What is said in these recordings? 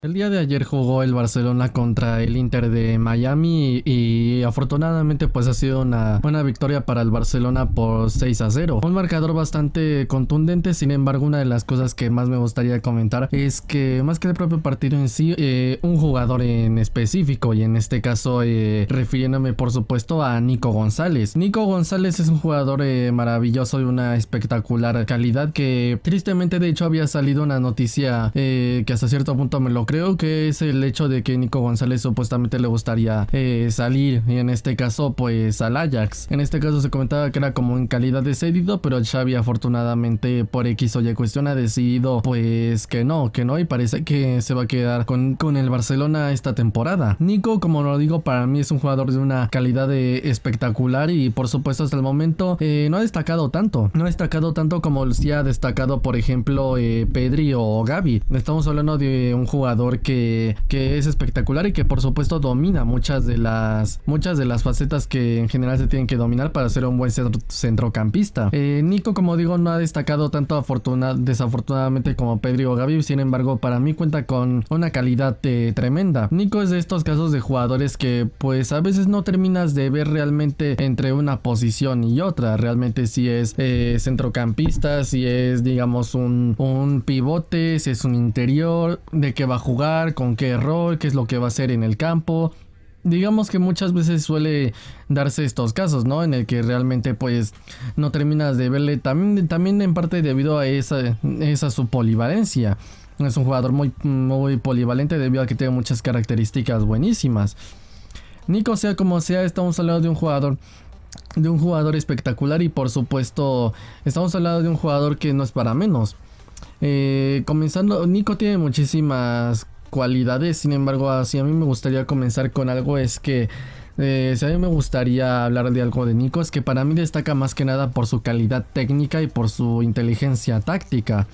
El día de ayer jugó el Barcelona contra el Inter de Miami y afortunadamente pues ha sido una buena victoria para el Barcelona por 6-0. Un marcador bastante contundente. Sin embargo, una de las cosas que más me gustaría comentar es que más que el propio partido en sí, un jugador en específico, y en este caso refiriéndome por supuesto a Nico González. Nico González es un jugador maravilloso, de una espectacular calidad, que tristemente de hecho había salido una noticia que hasta cierto punto me lo creo, que es el hecho de que Nico González supuestamente le gustaría salir, y en este caso pues al Ajax. En este caso se comentaba que era como en calidad de cedido, pero Xavi afortunadamente por X o Y cuestión ha decidido pues que no, y parece que se va a quedar con el Barcelona esta temporada. Nico, como lo digo, para mí es un jugador de una calidad espectacular, y por supuesto hasta el momento no ha destacado tanto, como sí ha destacado por ejemplo Pedri o Gavi. Estamos hablando de un jugador que es espectacular y que por supuesto domina muchas de las facetas que en general se tienen que dominar para ser un buen centrocampista. Nico, como digo, no ha destacado tanto desafortunadamente como Pedri o Gavi. Sin embargo, para mí cuenta con una calidad tremenda. Nico es de estos casos de jugadores que pues a veces no terminas de ver realmente entre una posición y otra. Realmente si es centrocampista, si es digamos un pivote, si es un interior, de qué va a jugar, con qué rol, qué es lo que va a hacer en el campo. Digamos que muchas veces suele darse estos casos, ¿no? En el que realmente pues no terminas de verle, también en parte debido a esa su polivalencia. Es un jugador muy polivalente debido a que tiene muchas características buenísimas. Nico, sea como sea, estamos hablando de un jugador espectacular, y por supuesto estamos hablando de un jugador que no es para menos. Comenzando, Nico tiene muchísimas cualidades. Sin embargo, si a mí me gustaría comenzar con algo, es que si a mí me gustaría hablar de algo de Nico, es que para mí destaca más que nada por su calidad técnica y por su inteligencia táctica.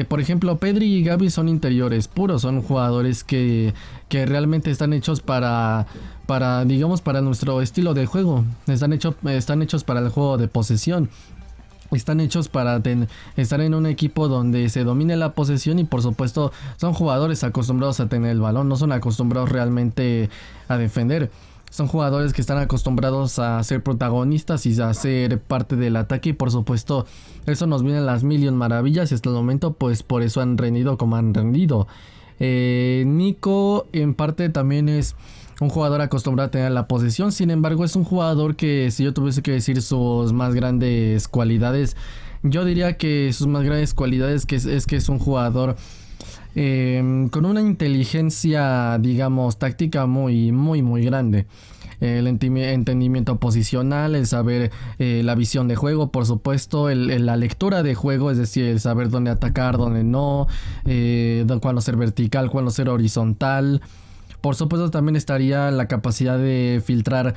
Por ejemplo, Pedri y Gavi son interiores puros, son jugadores que realmente están hechos digamos, para nuestro estilo de juego. Están hechos para el juego de posesión. Están hechos para estar en un equipo donde se domine la posesión, y por supuesto son jugadores acostumbrados a tener el balón, no son acostumbrados realmente a defender. Son jugadores que están acostumbrados a ser protagonistas y a ser parte del ataque, y por supuesto eso nos viene a las mil y un maravillas, y hasta el momento pues por eso han rendido como han rendido. Nico en parte también es un jugador acostumbrado a tener la posesión. Sin embargo, es un jugador que, si yo tuviese que decir sus más grandes cualidades, yo diría que sus más grandes cualidades es que es un jugador con una inteligencia, digamos, táctica muy grande. El entendimiento posicional, el saber la visión de juego, por supuesto, la lectura de juego, es decir, el saber dónde atacar, dónde no, cuándo ser vertical, cuándo ser horizontal. Por supuesto también estaría la capacidad de filtrar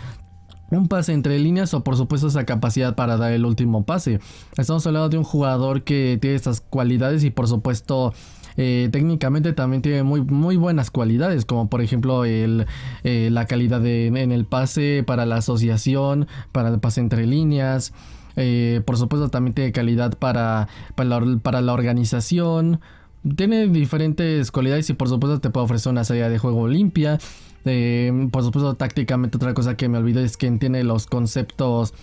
un pase entre líneas, o por supuesto esa capacidad para dar el último pase. Estamos hablando de un jugador que tiene estas cualidades, y por supuesto técnicamente también tiene muy buenas cualidades, como por ejemplo la calidad en el pase, para la asociación, para el pase entre líneas. Por supuesto también tiene calidad para la organización. Tiene diferentes cualidades, y por supuesto te puede ofrecer una salida de juego limpia. Por supuesto tácticamente, otra cosa que me olvidé es que entiende los conceptos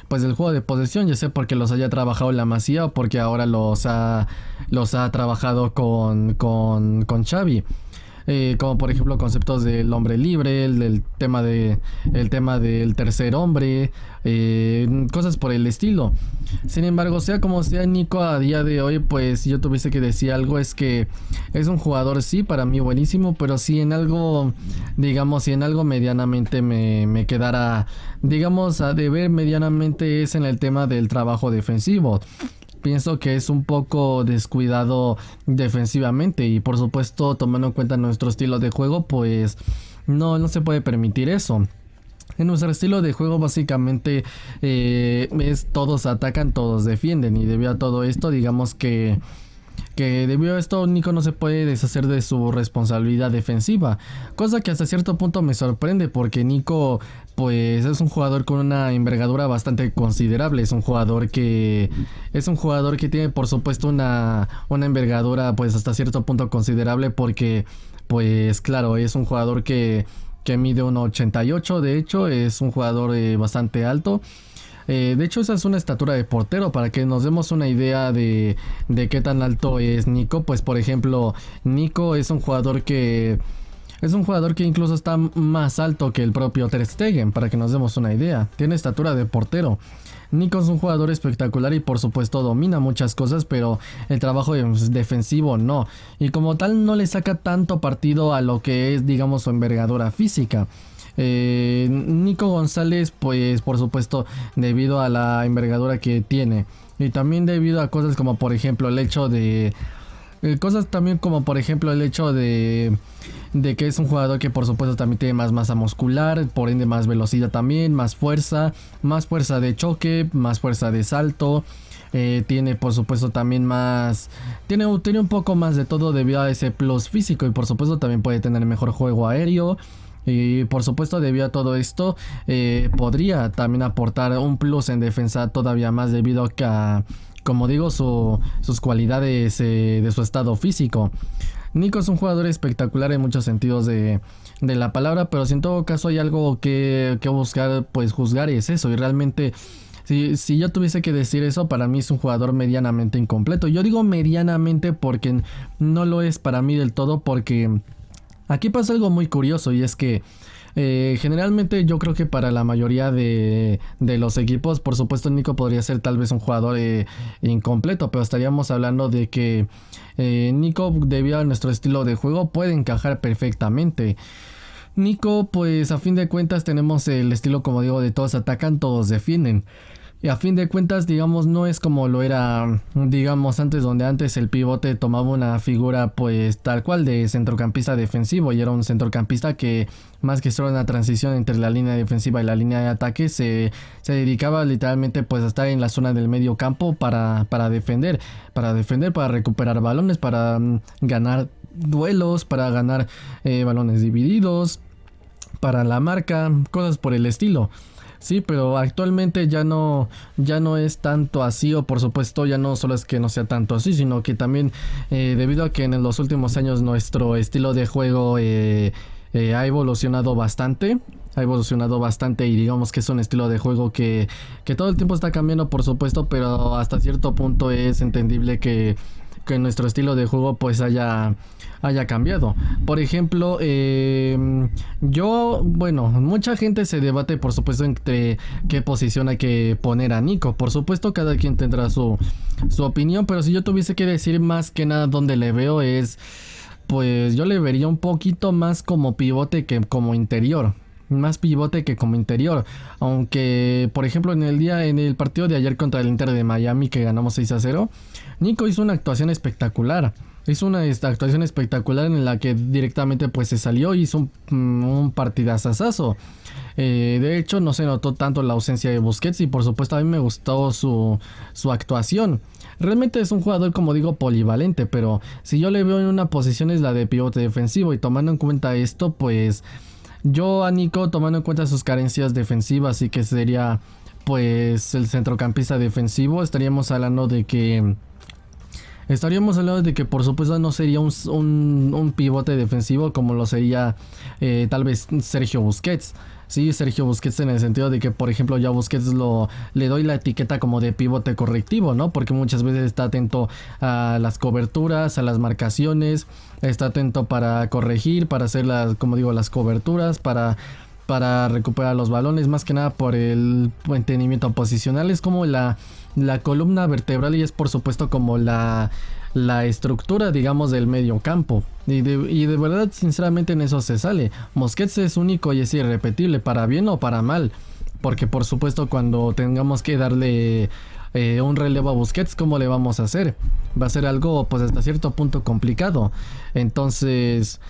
pues del juego de posesión, ya sea porque los haya trabajado en la Masía o porque ahora los ha trabajado con Xavi. Como por ejemplo conceptos del hombre libre, el tema del tercer hombre, cosas por el estilo. Sin embargo, sea como sea, Nico a día de hoy, pues si yo tuviese que decir algo, es que es un jugador, sí, para mí buenísimo, pero si en algo, digamos, si en algo medianamente me quedara, digamos, a deber medianamente, es en el tema del trabajo defensivo. Pienso que es un poco descuidado defensivamente, y por supuesto tomando en cuenta nuestro estilo de juego, pues no se puede permitir eso. En nuestro estilo de juego básicamente es todos atacan, todos defienden, y debido a todo esto digamos que que debido a esto Nico no se puede deshacer de su responsabilidad defensiva, cosa que hasta cierto punto me sorprende porque Nico pues es un jugador con una envergadura bastante considerable, es un jugador que tiene por supuesto una envergadura pues hasta cierto punto considerable porque pues claro, es un jugador que mide 1,88, de hecho es un jugador bastante alto. De hecho, esa es una estatura de portero. Para que nos demos una idea de qué tan alto es Nico, pues por ejemplo, Nico es un jugador que incluso está más alto que el propio Ter Stegen, para que nos demos una idea. Tiene estatura de portero. Nico es un jugador espectacular y por supuesto domina muchas cosas, pero el trabajo defensivo no. Y como tal no le saca tanto partido a lo que es, digamos, su envergadura física. Nico González, pues por supuesto debido a la envergadura que tiene y también debido a cosas como por ejemplo el hecho de que es un jugador que por supuesto también tiene más masa muscular, por ende más velocidad también, más fuerza de choque, más fuerza de salto. Tiene por supuesto también tiene un poco más de todo debido a ese plus físico y por supuesto también puede tener mejor juego aéreo. Y por supuesto debido a todo esto podría también aportar un plus en defensa todavía más debido a, como digo, sus cualidades de su estado físico. Nico es un jugador espectacular en muchos sentidos de la palabra, pero si en todo caso hay algo que buscar, pues juzgar es eso. Y realmente si yo tuviese que decir eso, para mí es un jugador medianamente incompleto. Yo digo medianamente porque no lo es para mí del todo, porque aquí pasa algo muy curioso y es que generalmente yo creo que para la mayoría de los equipos, por supuesto Nico podría ser tal vez un jugador incompleto, pero estaríamos hablando de que Nico debido a nuestro estilo de juego puede encajar perfectamente. Nico, pues a fin de cuentas tenemos el estilo, como digo, de todos atacan, todos defienden. Y a fin de cuentas, digamos, no es como lo era, digamos, antes, donde antes el pivote tomaba una figura, pues, tal cual de centrocampista defensivo. Y era un centrocampista que, más que solo una transición entre la línea defensiva y la línea de ataque, se dedicaba literalmente, pues, a estar en la zona del medio campo para defender, para recuperar balones, para ganar duelos, para ganar balones divididos, para la marca, cosas por el estilo. Sí, pero actualmente ya no es tanto así, o por supuesto ya no solo es que no sea tanto así, sino que también debido a que en los últimos años nuestro estilo de juego ha evolucionado bastante. Y digamos que es un estilo de juego que todo el tiempo está cambiando, por supuesto, pero hasta cierto punto es entendible que nuestro estilo de juego pues haya cambiado. Por ejemplo, mucha gente se debate por supuesto entre qué posición hay que poner a Nico. Por supuesto cada quien tendrá su opinión, pero si yo tuviese que decir más que nada donde le veo es, pues yo le vería un poquito más como pivote que como interior. Más pivote que como interior. Aunque, por ejemplo, en el partido de ayer contra el Inter de Miami, que ganamos 6-0, Nico hizo una actuación espectacular. Hizo una actuación espectacular en la que directamente pues se salió y hizo un partidazazazo. De hecho, no se notó tanto la ausencia de Busquets y por supuesto a mí me gustó su actuación. Realmente es un jugador, como digo, polivalente, pero si yo le veo en una posición es la de pivote defensivo, y tomando en cuenta esto, pues yo a Nico, tomando en cuenta sus carencias defensivas y que sería pues el centrocampista defensivo, estaríamos hablando de que por supuesto no sería un pivote defensivo como lo sería tal vez Sergio Busquets. Sí, Sergio Busquets, en el sentido de que, por ejemplo, yo a Busquets le doy la etiqueta como de pivote correctivo, ¿no? Porque muchas veces está atento a las coberturas, a las marcaciones, está atento para corregir, para hacer las coberturas, para recuperar los balones, más que nada por el entendimiento posicional. Es como la columna vertebral y es por supuesto como la estructura, digamos, del medio campo. Y de verdad, sinceramente, en eso se sale. Busquets es único y es irrepetible, para bien o para mal. Porque por supuesto cuando tengamos que darle un relevo a Busquets, ¿cómo le vamos a hacer? Va a ser algo pues hasta cierto punto complicado. Entonces,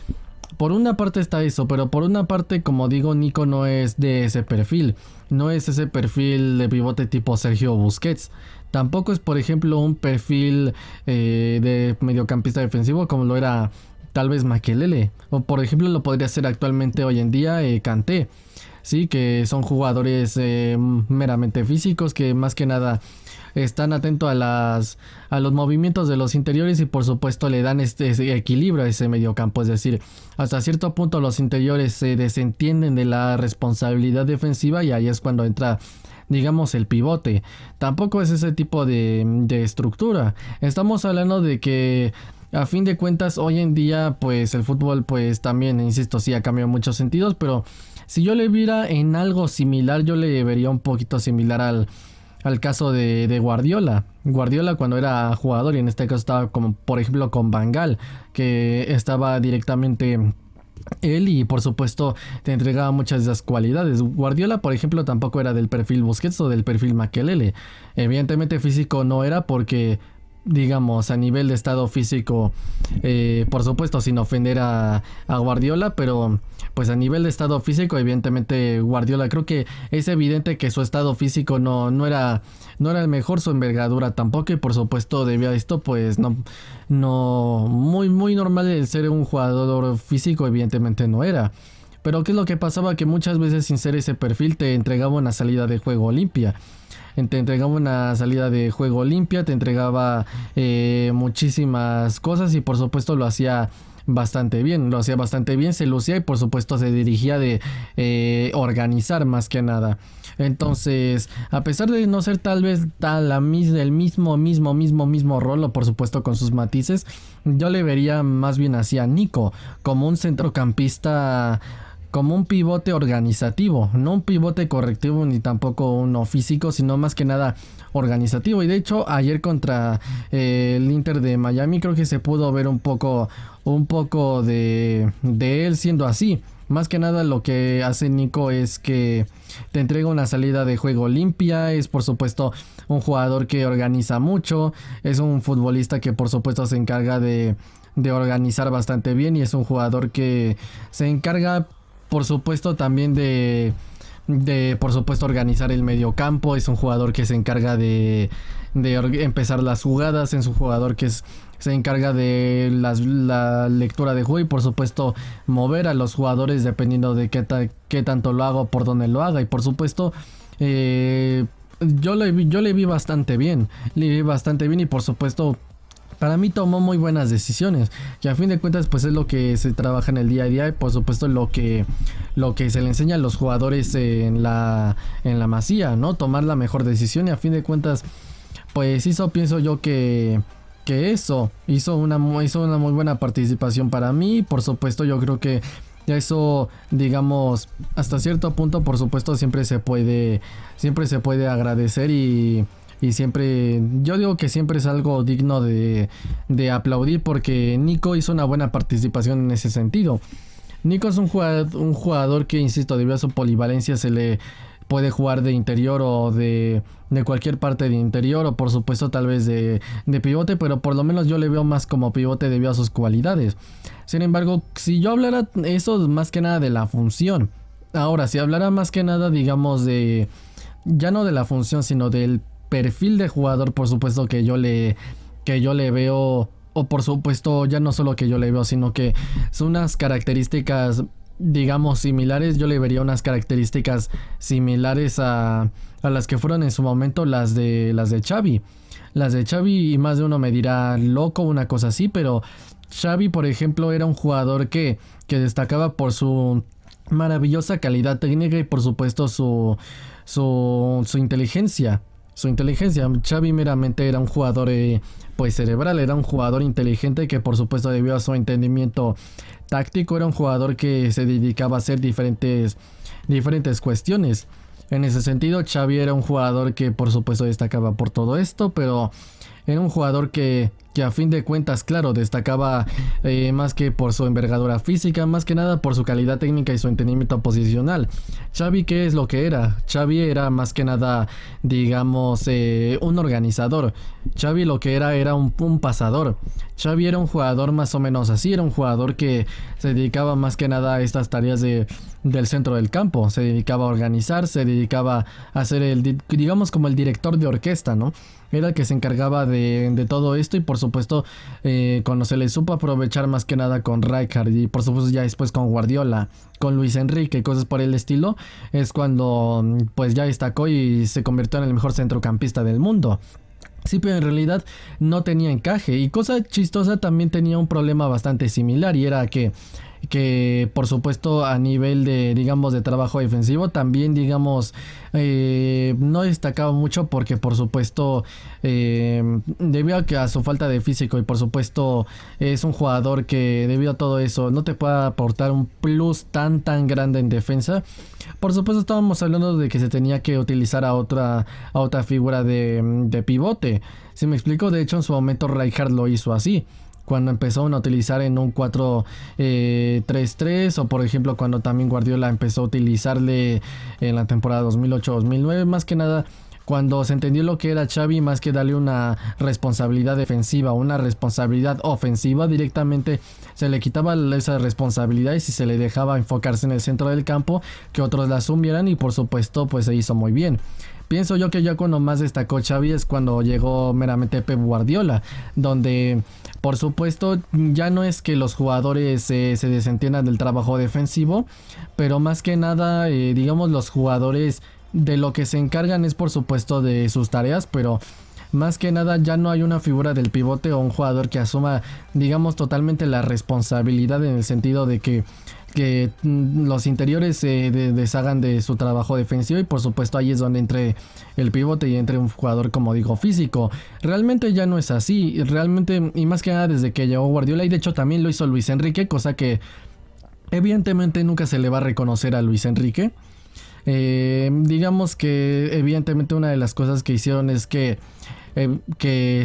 por una parte está eso, pero por una parte, como digo, Nico no es de ese perfil. No es ese perfil de pivote tipo Sergio Busquets. Tampoco es, por ejemplo, un perfil de mediocampista defensivo como lo era tal vez Makelele. O por ejemplo lo podría ser actualmente hoy en día Kanté. Sí, que son jugadores meramente físicos que más que nada están atentos a los movimientos de los interiores y por supuesto le dan ese equilibrio a ese mediocampo. Es decir, hasta cierto punto los interiores se desentienden de la responsabilidad defensiva y ahí es cuando entra, digamos, el pivote. Tampoco es ese tipo de estructura. Estamos hablando de que a fin de cuentas hoy en día pues el fútbol pues también, insisto, sí ha cambiado en muchos sentidos, pero si yo le viera en algo similar, yo le vería un poquito similar al caso de Guardiola. Guardiola cuando era jugador, y en este caso estaba como por ejemplo con Van Gaal, que estaba directamente él y por supuesto te entregaba muchas de esas cualidades. Guardiola por ejemplo tampoco era del perfil Busquets o del perfil Makelele. Evidentemente físico no era porque, digamos, a nivel de estado físico, por supuesto sin ofender a Guardiola, pero pues a nivel de estado físico evidentemente Guardiola, creo que es evidente que su estado físico no era el mejor, su envergadura tampoco, y por supuesto debido a esto pues no muy normal el ser un jugador físico evidentemente no era. Pero ¿qué es lo que pasaba? Que muchas veces sin ser ese perfil te entregaba una salida de juego limpia. Te entregaba una salida de juego limpia, te entregaba muchísimas cosas y por supuesto lo hacía bastante bien, se lucía y por supuesto se dirigía de organizar más que nada. Entonces, a pesar de no ser tal vez el mismo rol, o por supuesto con sus matices, yo le vería más bien hacia Nico como un centrocampista, como un pivote organizativo, no un pivote correctivo ni tampoco uno físico, sino más que nada organizativo. Y de hecho ayer contra el Inter de Miami creo que se pudo ver un poco de él siendo así. Más que nada lo que hace Nico es que te entrega una salida de juego limpia, es por supuesto un jugador que organiza mucho, es un futbolista que por supuesto se encarga de organizar bastante bien y es un jugador que se encarga por supuesto también de por supuesto organizar el mediocampo. Es un jugador que se encarga de empezar las jugadas, es un jugador que se encarga de la lectura de juego y por supuesto mover a los jugadores dependiendo de qué tanto lo haga o por dónde lo haga. Y por supuesto yo le vi bastante bien, y por supuesto para mí tomó muy buenas decisiones, que a fin de cuentas pues es lo que se trabaja en el día a día y por supuesto lo que se le enseña a los jugadores en la Masía, ¿no? Tomar la mejor decisión, y a fin de cuentas pues pienso yo que hizo una muy buena participación para mí. Por supuesto yo creo que eso, digamos, hasta cierto punto por supuesto siempre se puede agradecer y siempre, yo digo que siempre es algo digno de aplaudir, porque Nico hizo una buena participación en ese sentido. Nico es un jugador que, insisto, debido a su polivalencia se le puede jugar de interior o de cualquier parte de interior, o por supuesto tal vez de pivote, pero por lo menos yo le veo más como pivote debido a sus cualidades. Sin embargo, si yo hablara eso más que nada de la función, ahora si hablara más que nada digamos ya no de la función sino del perfil de jugador, por supuesto que yo le veo, o por supuesto ya no solo que yo le veo, sino que son unas características digamos similares. Yo le vería unas características similares a las que fueron en su momento las de Xavi, y más de uno me dirá loco, una cosa así, pero Xavi por ejemplo era un jugador que destacaba por su maravillosa calidad técnica y por supuesto su inteligencia. Xavi meramente era un jugador pues cerebral, era un jugador inteligente que por supuesto debido a su entendimiento táctico era un jugador que se dedicaba a hacer diferentes cuestiones. En ese sentido Xavi era un jugador que por supuesto destacaba por todo esto, pero Era un jugador que a fin de cuentas, claro, destacaba más que por su envergadura física, más que nada por su calidad técnica y su entendimiento posicional. Xavi, ¿qué es lo que era? Xavi era más que nada, digamos, un organizador. Xavi lo que era un pasador. Xavi era un jugador más o menos así, era un jugador que se dedicaba más que nada a estas tareas del centro del campo. Se dedicaba a organizar, se dedicaba a ser digamos como el director de orquesta, ¿no? Era el que se encargaba de todo esto y por supuesto cuando se le supo aprovechar más que nada con Rijkaard y por supuesto ya después con Guardiola, con Luis Enrique, cosas por el estilo, es cuando pues ya destacó y se convirtió en el mejor centrocampista del mundo. Sí, pero en realidad no tenía encaje y cosa chistosa también tenía un problema bastante similar y era que por supuesto a nivel de digamos de trabajo defensivo también digamos no destacaba mucho porque por supuesto debido a su falta de físico y por supuesto es un jugador que debido a todo eso no te puede aportar un plus tan grande en defensa. Por supuesto estábamos hablando de que se tenía que utilizar a otra figura de pivote. Si me explico, de hecho en su momento Rijkaard lo hizo así. Cuando empezaron a utilizar en un 4-3-3 o por ejemplo cuando también Guardiola empezó a utilizarle en la temporada 2008-2009, más que nada cuando se entendió lo que era Xavi, más que darle una responsabilidad defensiva, una responsabilidad ofensiva, directamente se le quitaba esa responsabilidad y si se le dejaba enfocarse en el centro del campo, que otros la asumieran y por supuesto pues se hizo muy bien. Pienso yo que ya cuando más destacó Xavi es cuando llegó meramente Pep Guardiola, donde por supuesto ya no es que los jugadores se desentiendan del trabajo defensivo, pero más que nada digamos los jugadores de lo que se encargan es por supuesto de sus tareas, pero más que nada ya no hay una figura del pivote o un jugador que asuma digamos totalmente la responsabilidad en el sentido de que los interiores se deshagan de su trabajo defensivo y por supuesto ahí es donde entre el pivote y entre un jugador como digo físico. Realmente ya no es así, realmente y más que nada desde que llegó Guardiola y de hecho también lo hizo Luis Enrique, cosa que evidentemente nunca se le va a reconocer a Luis Enrique. Digamos que evidentemente una de las cosas que hicieron es que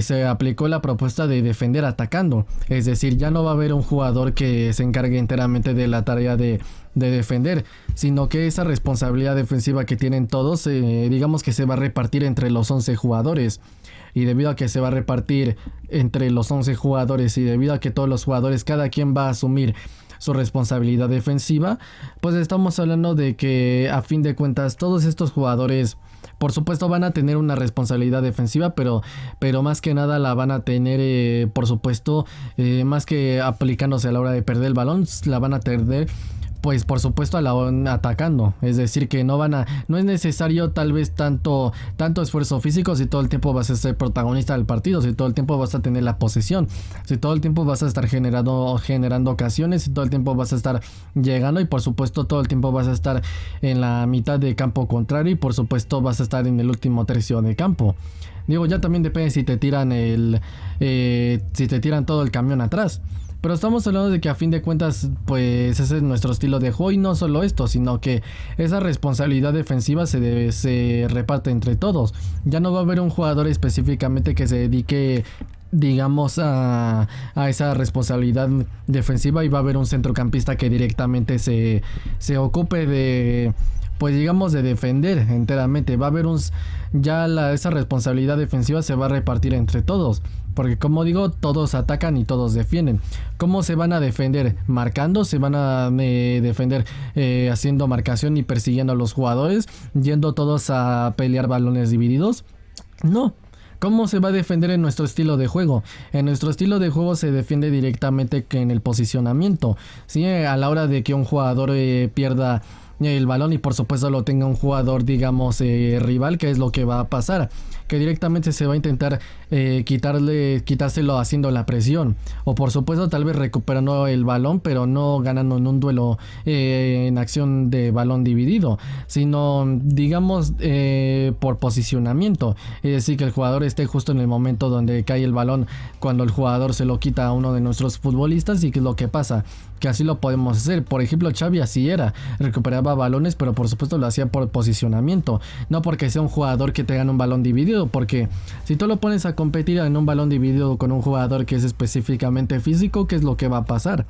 se aplicó la propuesta de defender atacando, es decir, ya no va a haber un jugador que se encargue enteramente de la tarea de defender, sino que esa responsabilidad defensiva que tienen todos, digamos que se va a repartir entre los 11 jugadores. Y debido a que se va a repartir entre los 11 jugadores y debido a que todos los jugadores, cada quien va a asumir su responsabilidad defensiva, pues estamos hablando de que a fin de cuentas todos estos jugadores por supuesto van a tener una responsabilidad defensiva, pero más que nada la van a tener por supuesto más que aplicándose a la hora de perder el balón, la van a tener pues por supuesto atacando, es decir que no es necesario tal vez tanto esfuerzo físico si todo el tiempo vas a ser protagonista del partido, si todo el tiempo vas a tener la posesión, si todo el tiempo vas a estar generando ocasiones, si todo el tiempo vas a estar llegando y por supuesto todo el tiempo vas a estar en la mitad de campo contrario y por supuesto vas a estar en el último tercio de campo. Digo, ya también depende si te tiran todo el camión atrás. Pero estamos hablando de que a fin de cuentas pues ese es nuestro estilo de juego y no solo esto, sino que esa responsabilidad defensiva se reparte entre todos. Ya no va a haber un jugador específicamente que se dedique digamos a esa responsabilidad defensiva y va a haber un centrocampista que directamente se ocupe de pues digamos de defender enteramente. Va a haber esa responsabilidad defensiva se va a repartir entre todos. Porque como digo, todos atacan y todos defienden. ¿Cómo se van a defender? Marcando, se van a defender haciendo marcación y persiguiendo a los jugadores, yendo todos a pelear balones divididos. No. ¿Cómo se va a defender en nuestro estilo de juego? En nuestro estilo de juego se defiende directamente en el posicionamiento. ¿Sí? A la hora de que un jugador pierda el balón y por supuesto lo tenga un jugador digamos rival, ¿qué es lo que va a pasar? Que directamente se va a intentar quitárselo haciendo la presión o por supuesto tal vez recuperando el balón pero no ganando en un duelo en acción de balón dividido, sino digamos por posicionamiento, es decir que el jugador esté justo en el momento donde cae el balón cuando el jugador se lo quita a uno de nuestros futbolistas. Y qué es lo que pasa, que así lo podemos hacer. Por ejemplo, Xavi así era, recuperaba robaba balones, pero por supuesto lo hacía por posicionamiento, no porque sea un jugador que te gane un balón dividido, porque si tú lo pones a competir en un balón dividido con un jugador que es específicamente físico, ¿qué es lo que va a pasar?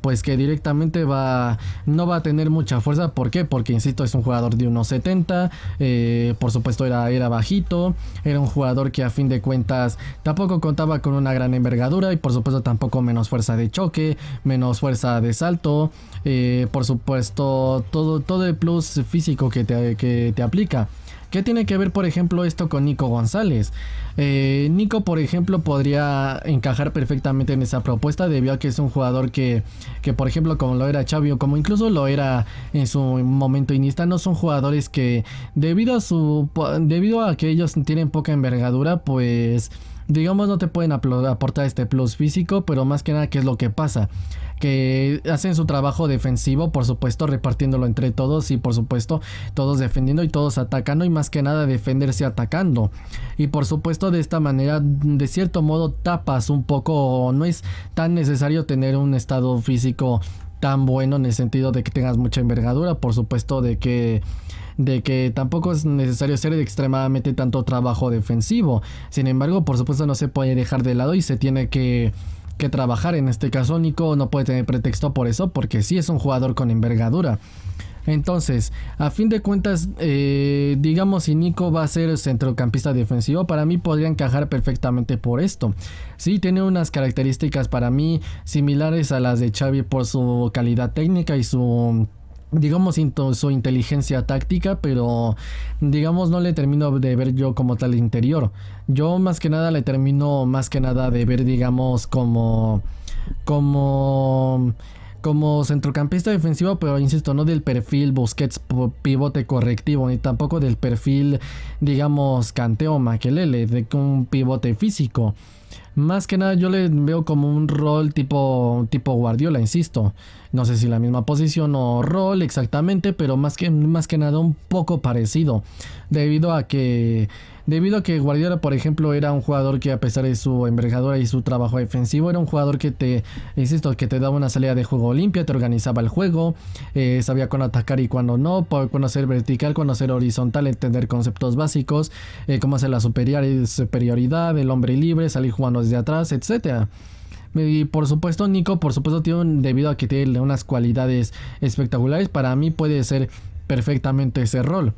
Pues que directamente no va a tener mucha fuerza. ¿Por qué? Porque insisto, es un jugador de 1.70, por supuesto era bajito, era un jugador que a fin de cuentas tampoco contaba con una gran envergadura y por supuesto tampoco menos fuerza de choque, menos fuerza de salto, por supuesto todo el plus físico que te aplica. ¿Qué tiene que ver, por ejemplo, esto con Nico González? Nico, por ejemplo, podría encajar perfectamente en esa propuesta debido a que es un jugador que por ejemplo, como lo era Xavi o como incluso lo era en su momento Iniesta, no son jugadores que debido a que ellos tienen poca envergadura, pues digamos no te pueden aportar este plus físico, pero más que nada, ¿qué es lo que pasa? Que hacen su trabajo defensivo, por supuesto repartiéndolo entre todos y por supuesto todos defendiendo y todos atacando, y más que nada defenderse atacando, y por supuesto de esta manera de cierto modo tapas un poco, no es tan necesario tener un estado físico tan bueno en el sentido de que tengas mucha envergadura, por supuesto de que tampoco es necesario hacer extremadamente tanto trabajo defensivo. Sin embargo, por supuesto no se puede dejar de lado y se tiene que trabajar. En este caso Nico no puede tener pretexto por eso, porque sí es un jugador con envergadura. Entonces, a fin de cuentas, digamos, si Nico va a ser centrocampista defensivo, para mí podría encajar perfectamente por esto. Sí, tiene unas características para mí similares a las de Xavi por su calidad técnica y su, digamos, su inteligencia táctica, pero digamos no le termino de ver yo como tal interior. Yo más que nada le termino de ver, digamos, como centrocampista defensivo, pero insisto, no del perfil Busquets pivote correctivo, ni tampoco del perfil, digamos, Kanté o Makelele, de un pivote físico. Más que nada yo le veo como un rol tipo Guardiola, insisto. No sé si la misma posición o rol exactamente, pero más que nada un poco parecido. Debido a que Guardiola, por ejemplo, era un jugador que, a pesar de su envergadura y su trabajo defensivo, era un jugador que te daba una salida de juego limpia, te organizaba el juego, sabía cuándo atacar y cuándo no, cuándo ser vertical, cuándo ser horizontal, entender conceptos básicos, cómo hacer la superioridad, el hombre libre, salir jugando desde atrás, etcétera. Y por supuesto Nico, debido a que tiene unas cualidades espectaculares, para mí puede ser perfectamente ese rol.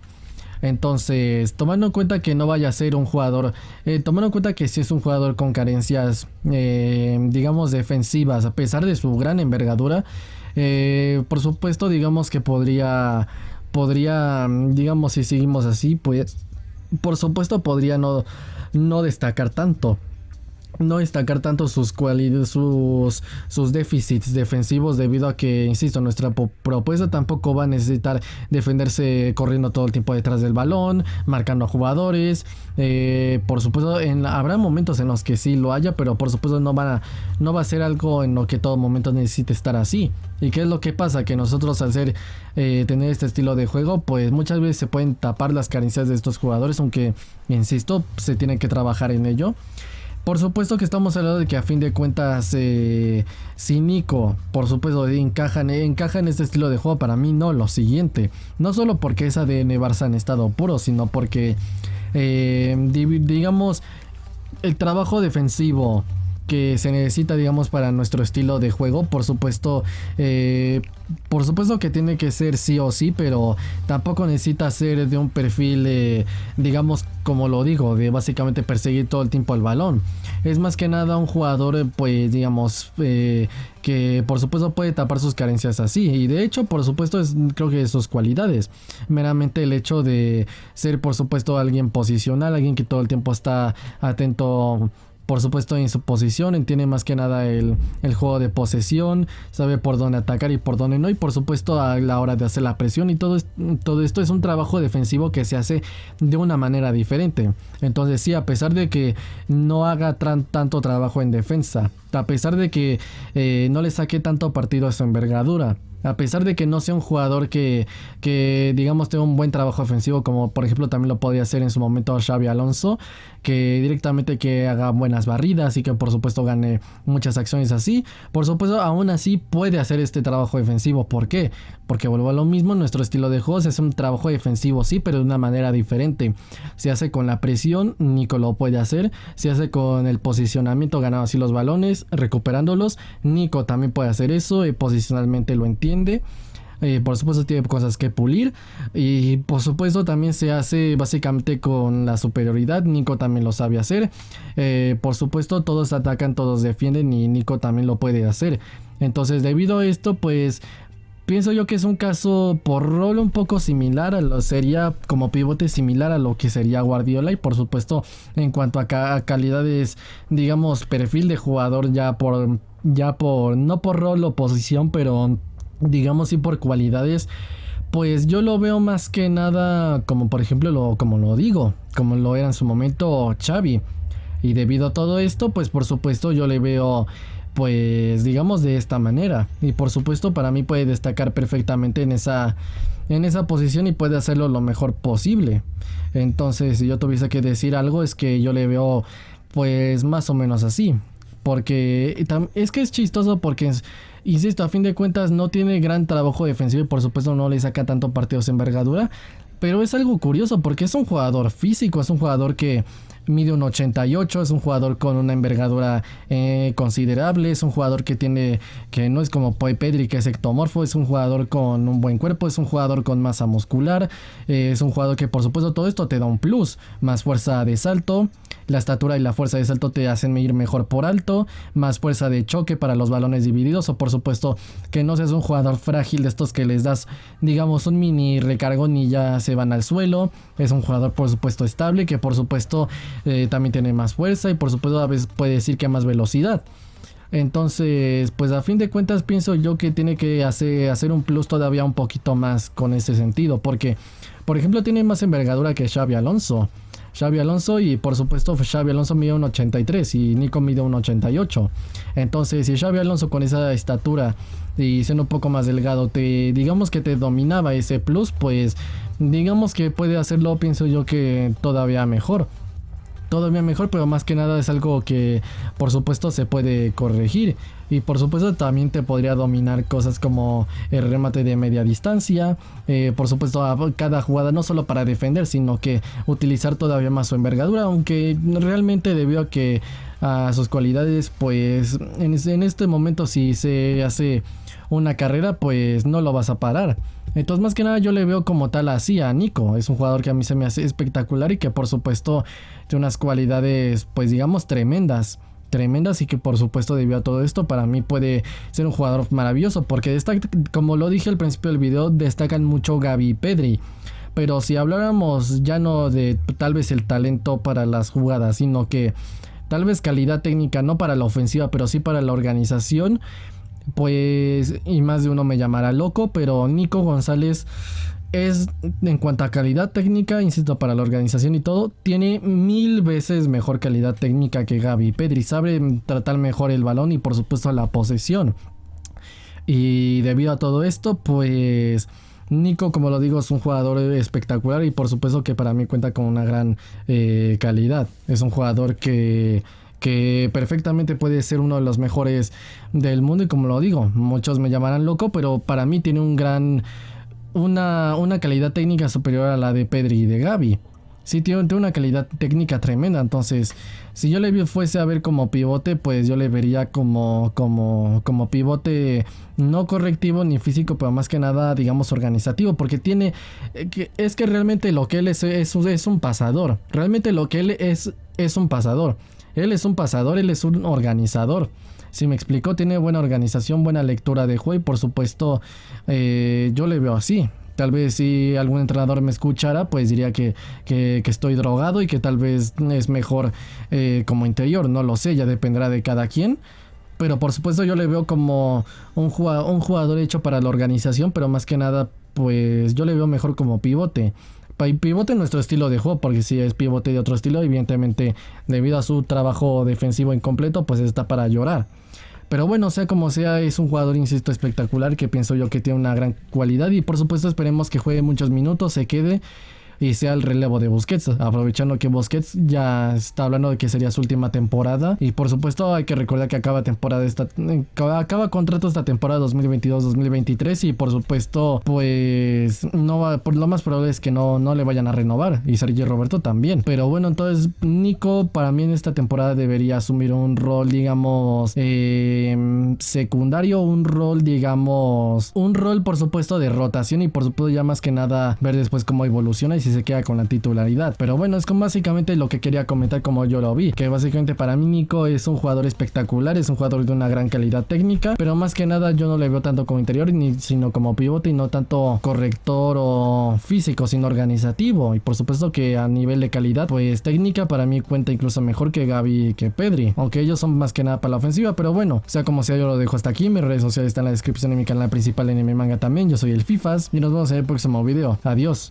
Entonces, tomando en cuenta que no vaya a ser un jugador, tomando en cuenta que si es un jugador con carencias, digamos, defensivas, a pesar de su gran envergadura, por supuesto, digamos que podría, digamos, si seguimos así, pues, por supuesto podría no destacar tanto. No destacar tanto sus cualidades, sus déficits defensivos, debido a que, insisto, nuestra propuesta tampoco va a necesitar defenderse corriendo todo el tiempo detrás del balón, marcando a jugadores. Por supuesto, habrá momentos en los que sí lo haya, pero por supuesto no va a ser algo en lo que todo momento necesite estar así. ¿Y qué es lo que pasa? Que nosotros, al tener este estilo de juego, pues muchas veces se pueden tapar las carencias de estos jugadores, aunque, insisto, se tiene que trabajar en ello. Por supuesto que estamos hablando de que, a fin de cuentas, si Nico, por supuesto, encaja en este estilo de juego, para mí no, lo siguiente. No solo porque es ADN Barça en estado puro, sino porque, digamos, el trabajo defensivo que se necesita, digamos, para nuestro estilo de juego, por supuesto que tiene que ser sí o sí, pero tampoco necesita ser de un perfil, digamos, como lo digo, de básicamente perseguir todo el tiempo el balón. Es más que nada un jugador, pues, digamos, que por supuesto puede tapar sus carencias así, y de hecho, por supuesto, creo que sus cualidades, meramente el hecho de ser, por supuesto, alguien posicional, alguien que todo el tiempo está atento, por supuesto, en su posición, entiende más que nada el juego de posesión, sabe por dónde atacar y por dónde no, y por supuesto a la hora de hacer la presión, y todo esto es un trabajo defensivo que se hace de una manera diferente. Entonces sí, a pesar de que no haga tanto trabajo en defensa, a pesar de que no le saque tanto partido a su envergadura. A pesar de que no sea un jugador que digamos tenga un buen trabajo ofensivo, como por ejemplo también lo podía hacer en su momento Xabi Alonso, que directamente que haga buenas barridas y que por supuesto gane muchas acciones así. Por supuesto aún así puede hacer este trabajo defensivo. ¿Por qué? Porque vuelvo a lo mismo, nuestro estilo de juego es un trabajo defensivo sí, pero de una manera diferente. Se hace con la presión, Nico lo puede hacer. Se hace con el posicionamiento, ganando así los balones, recuperándolos. Nico también puede hacer eso, posicionalmente lo entiende. Por supuesto tiene cosas que pulir y por supuesto también se hace básicamente con la superioridad. Nico también lo sabe hacer. Por supuesto todos atacan, todos defienden y Nico también lo puede hacer. Entonces debido a esto pues pienso yo que es un caso por rol un poco similar sería como pivote similar a lo que sería Guardiola, y por supuesto en cuanto a calidades, digamos perfil de jugador ya por no por rol o posición, pero digamos sí por cualidades, pues yo lo veo más que nada como por ejemplo como lo era en su momento Xavi. Y debido a todo esto pues por supuesto yo le veo pues digamos de esta manera, y por supuesto para mí puede destacar perfectamente en esa posición y puede hacerlo lo mejor posible. Entonces si yo tuviese que decir algo es que yo le veo pues más o menos así, porque es que es chistoso porque insisto, a fin de cuentas no tiene gran trabajo defensivo y por supuesto no le saca tanto partidos de envergadura, pero es algo curioso porque es un jugador físico, es un jugador que mide un 88, es un jugador con una envergadura considerable, es un jugador que no es como Pedri que es ectomorfo, es un jugador con un buen cuerpo, es un jugador con masa muscular, es un jugador que por supuesto todo esto te da un plus, más fuerza de salto, la estatura y la fuerza de salto te hacen ir mejor por alto, más fuerza de choque para los balones divididos, o por supuesto que no seas un jugador frágil de estos que les das digamos un mini recargón y ya se van al suelo. Es un jugador por supuesto estable, que por supuesto también tiene más fuerza y por supuesto a veces puede decir que más velocidad. Entonces pues a fin de cuentas pienso yo que tiene que hacer un plus todavía un poquito más con ese sentido, porque por ejemplo tiene más envergadura que Xabi Alonso y por supuesto Xabi Alonso mide un 83 y Nico mide un 88. Entonces si Xabi Alonso con esa estatura y siendo un poco más delgado digamos que te dominaba ese plus, pues digamos que puede hacerlo, pienso yo que todavía mejor, pero más que nada es algo que por supuesto se puede corregir, y por supuesto también te podría dominar cosas como el remate de media distancia, por supuesto a cada jugada, no solo para defender sino que utilizar todavía más su envergadura, aunque realmente debido a que a sus cualidades pues en este momento si se hace una carrera pues no lo vas a parar. Entonces más que nada yo le veo como tal así a Nico. Es un jugador que a mí se me hace espectacular y que por supuesto tiene unas cualidades pues digamos tremendas, y que por supuesto debido a todo esto para mí puede ser un jugador maravilloso, porque como lo dije al principio del video, destacan mucho Gavi y Pedri. Pero si habláramos ya no de tal vez el talento para las jugadas, sino que tal vez calidad técnica, no para la ofensiva pero sí para la organización, pues y más de uno me llamará loco, pero Nico González es, en cuanto a calidad técnica, insisto, para la organización y todo, tiene 1000 veces mejor calidad técnica que Gavi. Pedri sabe tratar mejor el balón y por supuesto la posesión. Y debido a todo esto, pues Nico, como lo digo, es un jugador espectacular y por supuesto que para mí cuenta con una gran calidad. Es un jugador que perfectamente puede ser uno de los mejores del mundo, y como lo digo, muchos me llamarán loco, pero para mí tiene una calidad técnica superior a la de Pedri y de Gavi. Sí, tiene una calidad técnica tremenda. Entonces si yo le fuese a ver como pivote, pues yo le vería como pivote no correctivo ni físico, pero más que nada digamos organizativo, porque es que realmente lo que él es un pasador. Realmente lo que él es un pasador. Él es un pasador, él es un organizador. Si me explico, tiene buena organización, buena lectura de juego y por supuesto yo le veo así. Tal vez si algún entrenador me escuchara, pues diría que estoy drogado y que tal vez es mejor como interior. No lo sé, ya dependerá de cada quien. Pero por supuesto yo le veo como un jugador hecho para la organización, pero más que nada pues yo le veo mejor como pivote. pivote en nuestro estilo de juego, porque si es pivote de otro estilo, evidentemente debido a su trabajo defensivo incompleto, pues está para llorar. Pero bueno, sea como sea, es un jugador, insisto, espectacular, que pienso yo que tiene una gran cualidad y por supuesto esperemos que juegue muchos minutos, se quede y sea el relevo de Busquets, aprovechando que Busquets ya está hablando de que sería su última temporada. Y por supuesto hay que recordar que acaba contrato esta temporada 2022-2023 y por supuesto pues no va, por lo más probable es que no le vayan a renovar, y Sergio Roberto también. Pero bueno, entonces Nico para mí en esta temporada debería asumir un rol, digamos, secundario, un rol por supuesto de rotación, y por supuesto ya más que nada ver después cómo evoluciona y si se queda con la titularidad. Pero bueno, es como básicamente lo que quería comentar como yo lo vi, que básicamente para mí Nico es un jugador espectacular, es un jugador de una gran calidad técnica, pero más que nada yo no le veo tanto como interior sino como pivote, y no tanto corrector o físico, sino organizativo. Y por supuesto que a nivel de calidad pues técnica para mí cuenta incluso mejor que Gavi y que Pedri, aunque ellos son más que nada para la ofensiva. Pero bueno, sea como sea, yo lo dejo hasta aquí. Mis redes sociales están en la descripción de mi canal principal en mi manga también. Yo soy el Fifas y nos vemos en el próximo video. Adiós.